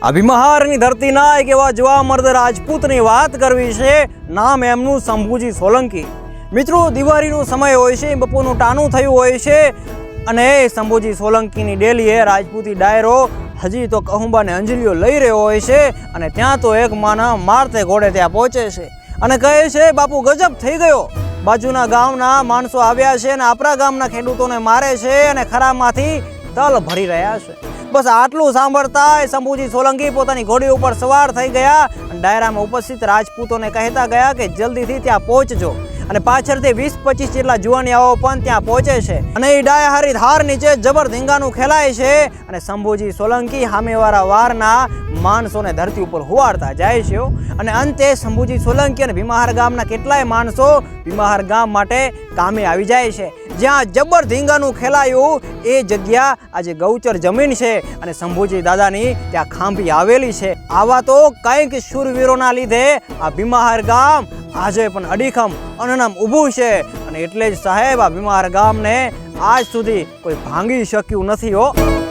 આ ભીમહારની ધરતીના એક એવા જવામર્દ રાજપૂતની વાત કરવી છે. નામ એમનું શંભુજી સોલંકી. મિત્રો, દિવાળીનો સમય હોય છે, બપોરનું ટાણું થયું હોય છે અને શંભુજી સોલંકીની ડેલીએ રાજપૂતી ડાયરો હજી તો કહુંબાને અંજલીઓ લઈ રહ્યો હોય છે અને ત્યાં તો એક માના મારતે ઘોડે ત્યાં પહોંચે છે અને કહે છે, બાપુ ગજબ થઈ ગયો. બાજુના ગામના માણસો આવ્યા છે અને આપણા ગામના ખેડૂતોને મારે છે અને ખરામાંથી તલ ભરી રહ્યા છે. બસ આટલું સાંભળતા શંભુજી સોલંકી પોતાની ઘોડી ઉપર સવાર થઈ ગયા અને ડાયરામાં ઉપસ્થિત રાજપૂતોને કહેતા ગયા કે જલ્દીથી ત્યાં પહોંચજો. અને પાછળથી 20-25 જેટલા જુવાનિયાઓ પણ ત્યાં પહોંચે છે અને એ ડાયાહારી ધાર નીચે જબર ધીંગાનું ખેલાય છે અને શંભુજી સોલંકી સામેવાળા વારના માણસોને ધરતી ઉપર હુવાડતા જાય છે. અને અંતે શંભુજી સોલંકી અને ભીમહાર ગામના કેટલાય માણસો ભીમહાર ગામ માટે કામે આવી જાય છે. જ્યાં જબર ધીંગાનું ખેલાયું એ જગ્યા આજે ગૌચર જમીન છે અને શંભુજી દાદાની ત્યાં ખાંભી આવેલી છે. આવા તો કંઈક શૂરવીરોના લીધે આ ભીમહાર ગામ આજે પણ અડીખમ અનનમ ઊભું છે અને એટલે જ સાહેબ આ ભીમહાર ગામને આજ સુધી કોઈ ભાંગી શક્યું નથી.